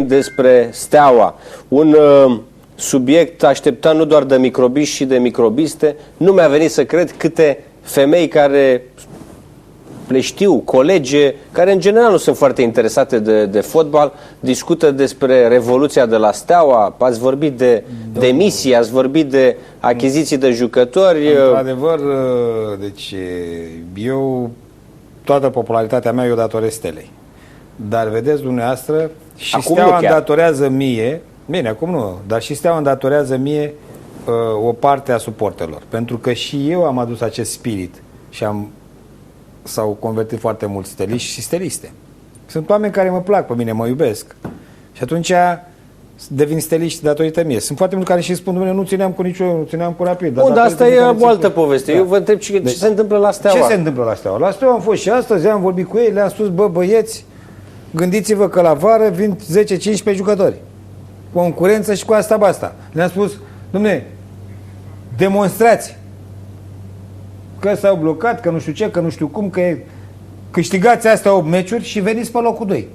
puțin despre Steaua. Un subiect așteptat nu doar de microbiști și de microbiste. Nu mi-a venit să cred câte femei care le știu, colege, care în general nu sunt foarte interesate de fotbal, discută despre revoluția de la Steaua. Ați vorbit de demisii, ați vorbit de achiziții de jucători. Într-adevăr, deci eu toată popularitatea mea eu datorez Stelei. Dar vedeți dumneavoastră, și acum Steaua îmi datorează mie, bine, acum nu, dar și Steaua îmi datorează mie o parte a suporterilor. Pentru că și eu am adus acest spirit și s-au convertit foarte mulți steliști și steliste. Sunt oameni care mă plac pe mine, mă iubesc. Și atunci devin steliști datorită mie. Sunt foarte mulți care și spun, nu țineam cu niciun, nu țineam cu Rapid. Dar asta e o altă poveste. Da. Eu vă întreb ce se întâmplă la Steaua. Ce se întâmplă la Steaua? La Steaua am fost și astăzi, am vorbit cu ei, le-am spus, bă, băieți, gândiți-vă că la vară vin 10-15 jucători. Concurență și cu asta basta. Le-am spus, dom'le, demonstrați că s-au blocat, că nu știu ce, că nu știu cum, că câștigați astea 8 meciuri și veniți pe locul 2.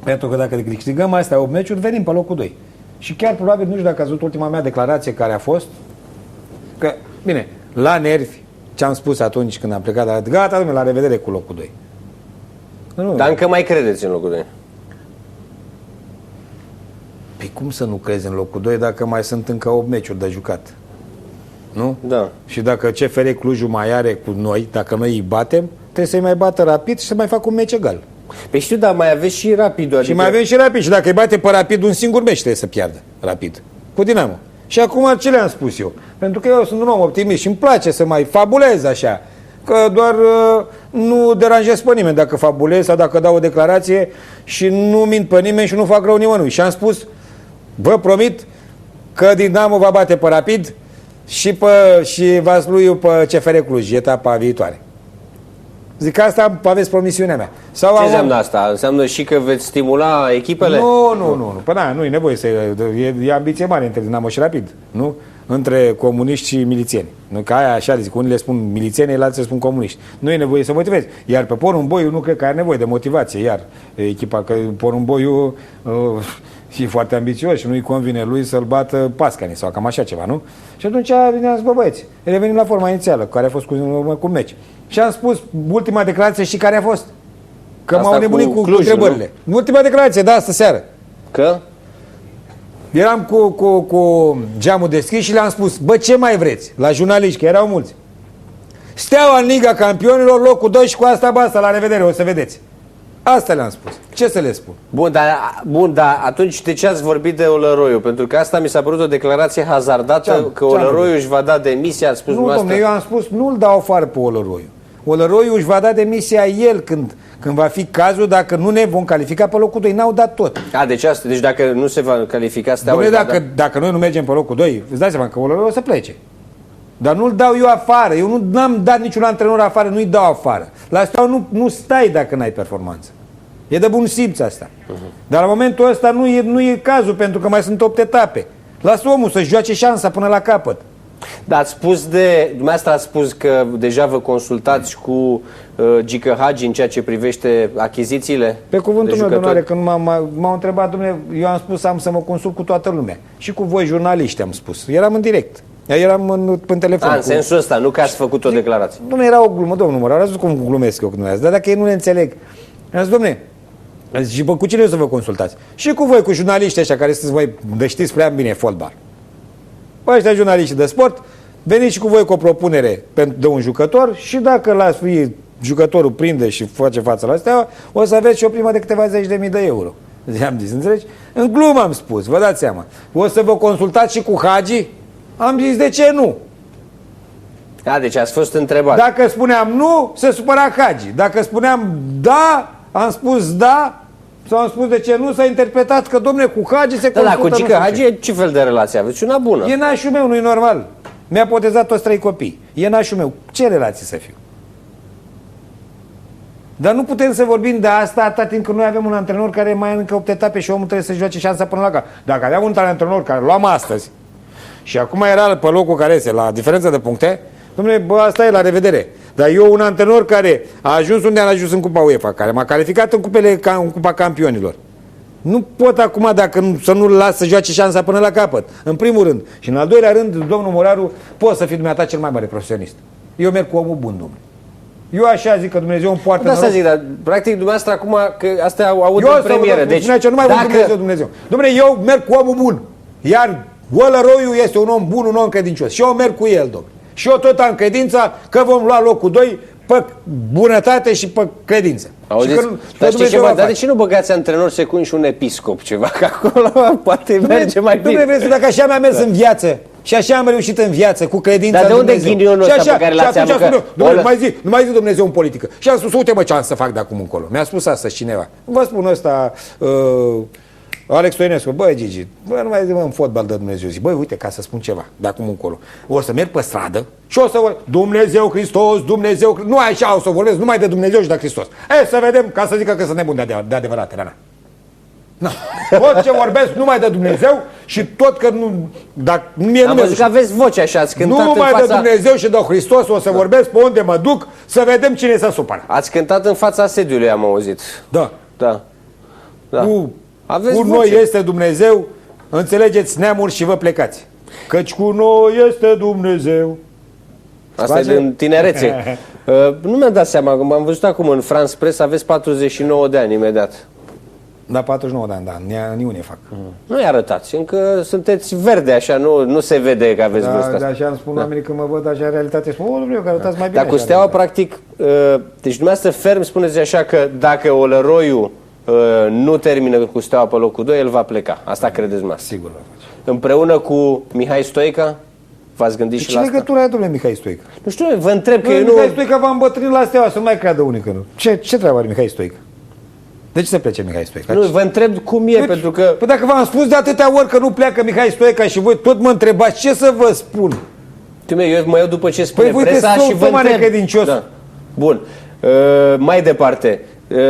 Pentru că dacă câștigăm astea 8 meciuri, venim pe locul 2. Și chiar probabil, nu știu dacă ați văzut ultima mea declarație care a fost, că, bine, la nervi, ce am spus atunci când am plecat, gata, domnule, la revedere cu locul 2. Dar încă mai credeți în locul 2? Păi cum să nu crezi în locul 2 dacă mai sunt încă 8 meciuri de jucat? Nu? Da. Și dacă CFR Clujul mai are cu noi, dacă noi îi batem, trebuie să-i mai bată Rapid și să mai facă un meci egal. Păi știu, dar mai aveți și Rapid. Adică... Și mai avem și Rapid. Și dacă îi bate pe Rapid, un singur meci trebuie să piardă Rapid. Cu Dinamo. Și acum ce le-am spus eu? Pentru că eu sunt un om optimist și îmi place să mai fabulez așa. Că doar nu deranjez pe nimeni dacă fabulez sau dacă dau o declarație și nu mint pe nimeni și nu fac rău nimănui. Și am spus, vă promit că Dinamo va bate pe Rapid și Vaslui pe CFR Cluj, etapa viitoare. Zic că asta aveți promisiunea mea. Sau ce înseamnă asta? Înseamnă și că veți stimula echipele? Nu. Păi da, nu e nevoie să... E ambiție mare între Dinamo și Rapid, nu? Între comuniști și milițieni. Nu, că aia așa zic, unii le spun milițieni, alții le spun comuniști. Nu e nevoie să motivezi. Iar pe Porumboiu nu cred că are nevoie de motivație, iar echipa, că Porumboiu e foarte ambițios și nu-i convine lui să-l bată Pascani sau cam așa ceva, nu? Și atunci ne-am zis, bă băieți, revenim la forma inițială, care a fost cu meci. Și am spus, ultima declarație și care a fost? Că m-au nebunit cu întrebările. Ultima declarație, da, astă seară. Că? Eram cu geamul deschis și le-am spus, bă, ce mai vreți? La jurnaliști, că erau mulți. Steaua în Liga Campionilor, locul 2 și cu asta basta, la revedere, o să vedeți. Asta le-am spus. Ce să le spun? Bun, dar atunci de ce ați vorbit de Olăroiu? Pentru că asta mi s-a părut o declarație hazardată, că Olăroiu își va da demisia, ați spus dumneavoastră. Nu, domnule, eu am spus, nu-l dau afară pe Olăroiu. Olăroiu își va da demisia el când va fi cazul, dacă nu ne vom califica pe locul 2. N-au dat tot. Deci dacă nu se va califica Steaua... Dacă noi nu mergem pe locul 2, îți dai seama că Olăroiu o să plece. Dar nu-l dau eu afară. Eu n-am dat niciun antrenor afară, nu-i dau afară. La Steaua nu stai dacă n-ai performanță. E de bun simț asta. Dar la momentul ăsta nu e cazul, pentru că mai sunt 8 etape. Lasă omul să-și joace șansa până la capăt. Dar dumneavoastră ați spus că deja vă consultați cu Gică Hagi în ceea ce privește achizițiile? Pe cuvântul meu, domnule, când m-au întrebat, domnule, eu am spus am să mă consult cu toată lumea. Și cu voi, jurnaliști, am spus. Eram în direct. Eram în telefon. În sensul ăsta, nu că ați făcut o declarație. Nu era o glumă, domnul Mărar, ați văzut cum glumesc eu cu dumneavoastră. Dar dacă ei nu le înțeleg, am zis, domnule, și cu cine o să vă consultați? Și cu voi, cu jurnaliștii ăștia care sunteți voi, știți prea bine fotbal. Păi ăștia jurnaliștii de sport, veniți și cu voi cu o propunere de un jucător și dacă jucătorul prinde și face față la Steaua, o să aveți și o primă de câteva zeci de mii de euro. I-am zis, înțelegi? În glumă am spus, vă dați seama. O să vă consultați și cu Hagi? Am zis, de ce nu? Deci ați fost întrebat. Dacă spuneam nu, se supăra Hagi. Dacă spuneam da, am spus da, sau am spus de ce nu, s-a interpretat că, domne, cu Hagi se consultă. Cu Gică Hagi ce fel de relație aveți? Una bună. E nașul meu, nu-i normal. Mi-a potezat toți 3 copii. E nașul meu. Ce relații să fiu? Dar nu putem să vorbim de asta atâta timp că noi avem un antrenor care mai are încă 8 etape și omul trebuie să joace șansa până la cap. Dacă aveam un antrenor care luam astăzi și acum era pe locul care este, la diferență de puncte, dom'le, bă, asta e, la revedere. Dar eu, un antrenor care a ajuns unde a ajuns în Cupa UEFA, care m-a calificat în Cupa Campionilor, Nu pot acum, să nu-l las să joace șansa până la capăt. În primul rând. Și în al doilea rând, domnul Moraru, poți să fii dumneata cel mai mare profesionist. Eu merg cu omul bun, domnule. Eu așa zic că Dumnezeu îmi poartă asta zic, dar practic dumneavoastră acum, că asta aud în premieră. Deci, nu mai văd Dumnezeu. Dom'le, eu merg cu omul bun. Iar Olăroiu este un om bun, un om credincios. Și eu merg cu el, domnule. Și eu tot am credința că vom lua locul 2 pe bunătate și pe credință. Auziți? Dar știi ceva? Dar de ce nu băgați antrenor secund și un episcop ceva? Că acolo poate merge mai bine. Dom'le, dacă așa mi-a mers în viață și așa am reușit în viață, cu credința. Dar de unde ghinionul ăsta pe care l-ați avut? Nu mai zi Dumnezeu în politică. Și am spus, uite mă ce am să fac de acum încolo. Mi-a spus asta cineva. Vă spun ăsta, Alex Toinescu, băi Gigi, băi, nu mai zi în fotbal de Dumnezeu. Zic, băi, uite, ca să spun ceva de acum încolo. O să merg pe stradă și o să vorbesc, Dumnezeu Hristos, Dumnezeu, nu așa o să vorbesc, numai de Dumnezeu și de Hristos. Să vedem, ca să zică că sunt nebun de adevărat, Rana. No. Tot ce vorbesc numai de Dumnezeu și tot că nu, dacă mie nu că aveți voce așa, ați cântat numai în fața... de Dumnezeu și de Hristos o să vorbesc pe unde mă duc, să vedem cine se supără. Ați cântat în fața sediului, am auzit. Da. Cu noi este Dumnezeu, înțelegeți neamuri și vă plecați. Căci cu noi este Dumnezeu. Asta e din tinerețe. Nu mi-am dat seama, m-am văzut acum în France Press, aveți 49 de ani imediat. Da, 49 de ani, da, în iunie fac. Nu-i arătați, încă sunteți verde așa, nu se vede că aveți vârsta asta. Da, așa îmi spun oamenii când mă văd așa în realitate, spun, Dumnezeu, că arătați mai bine. Dar cu Steaua, practic, deci dumneavoastră ferm spuneți așa că dacă Olăroiu nu termină cu Steaua pe locul 2, el va pleca. Asta credeți mai? Sigur va face. Împreună cu Mihai Stoica, v-ați gândit și la asta? Ce legătură are, domnule, Mihai Stoica? Nu știu, vă întreb că eu nu... Mihai Stoica va îmbătrâni la Steaua, să nu mai creadă unii că nu. Ce treabă are Mihai Stoica? De ce se plece Mihai Stoica? Nu, vă întreb cum e, pentru că... Păi dacă v-am spus de atâtea ori că nu pleacă Mihai Stoica și voi tot mă întrebați, ce să vă spun? Eu mă iau după ce spune păi presa și vă întreb. Credincios. Da. Bun. Mai departe.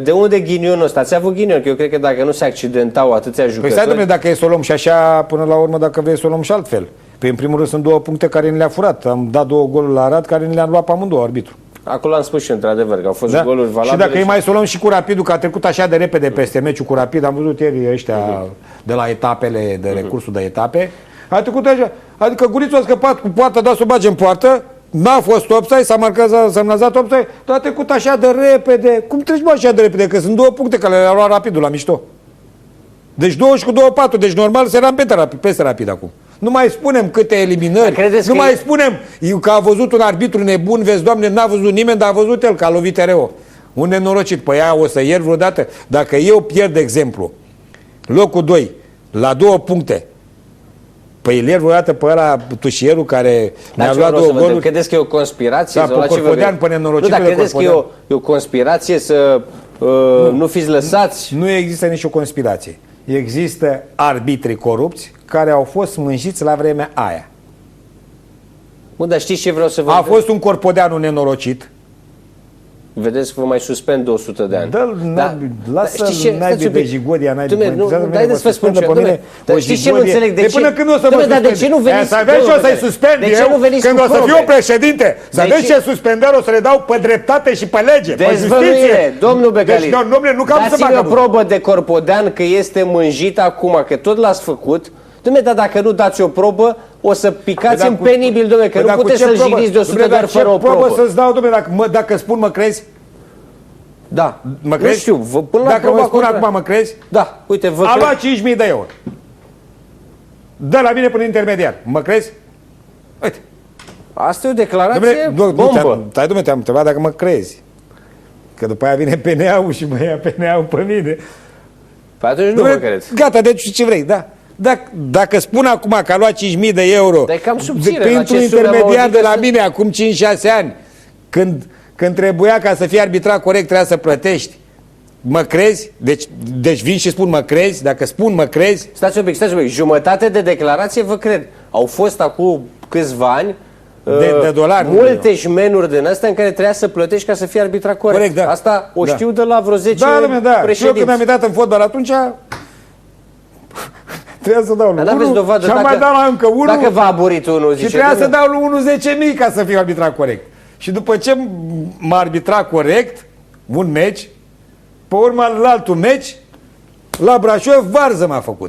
De unde ghinionul ăsta? Ați avut ghinion? Că eu cred că dacă nu se accidentau atâția jucători... Păi stai, dom'le, dacă e să o luăm și așa, până la urmă, dacă vrei să o luăm și altfel. Păi în primul rând sunt 2 puncte care ni le-a furat. Am dat 2 goluri la Arad care ni le-am luat pe amândouă arbitru. Acolo am spus și într-adevăr că au fost goluri valabile. Și dacă îi mai să o luăm și cu Rapidul, că a trecut așa de repede peste meciul cu Rapid, am văzut ieri ăștia de la etapele, de recursul de etape, a trecut așa. Adică Gurițul a scăpat cu poarta, dar să o bage în poartă, n-a fost offside, s-a marcat, semnalizat offside, dar a trecut așa de repede. Cum treci așa de repede? Că sunt 2 puncte care le-a luat Rapidul la mișto. Deci 20 cu 24, deci normal să eram peste Rapid acum. Nu mai spunem câte eliminări, nu mai spunem că a văzut un arbitru nebun, vezi, Doamne, n-a văzut nimeni, dar a văzut el că a lovit TRO. Un nenorocit, pe ea o să ieri vreodată. Dacă eu pierd, de exemplu, locul 2, la 2 puncte, păi îl ieri vreodată pe ăla Tușierul care mi-a luat 2 goluri. Credeți că e o conspirație? Da, pe Corpodean, pe nenorocitul de Corpodean. Credeți că e o conspirație să nu fiți lăsați? Nu există nicio conspirație. Există arbitri corupți care au fost mânjiți la vremea aia. Bun, dar știți ce vreau să vă A fost un Corpodeanu nenorocit. Vedeți că vă mai suspend 200 de ani. Lasă naibii de Jigodia, naibii de haideți să vă spun ce. Dar știți ce nu înțeleg? De ce? Până când o să vă de ce nu veniți? Să vezi și o să-i suspend eu, când o să fiu președinte. Să vezi ce suspendări o să le dau pe dreptate și pe lege, pe justiție. Domnul Becali, dați-mi o probă de Corpodean că este mânjit acum, că tot l-ați făcut. Dom'le, dar dacă nu dați o probă, o să picați în penibil, dom'le, că nu puteți să-l jigniți de 100 de ori fără o probă. Ce probă să-ți dau, dom'le, dacă spun mă crezi? Da. Mă crezi? Nu știu, până la dacă mă spun acum mă crezi? Da, uite, vă a luat 5.000 de euro. Dă la mine până intermediar. Mă crezi? Uite. Asta e o declarație bombă. Stai, dom'le, te-am întrebat dacă mă crezi. Că după aia vine PNA-ul și mă ia PNA-ul pe mine. Păi atunci nu mă crezi. Gata, deci ce vrei, da. Dacă spun acum că a luat 5.000 de euro printr-un intermediar de la mine acum 5-6 ani, când trebuia ca să fie arbitrat corect, trebuia să plătești, mă crezi? Deci vin și spun mă crezi? Dacă spun mă crezi? Stați un pic, jumătate de declarație vă cred. Au fost acum câțiva ani de dolari, multe șmenuri din astea în care trebuia să plătești ca să fie arbitrat corect. Da. Asta o știu de la vreo 10 președinți. Și eu când am intrat în fotbal atunci trebuia să dau lui 1 și am mai dat la încă 1 dacă v-a aburit unul, și trebuia să dau lui 1 10.000 ca să fiu arbitrat corect. Și după ce m-a arbitrat corect un meci, pe urmă la altul meci La Brașov, varză m-a făcut.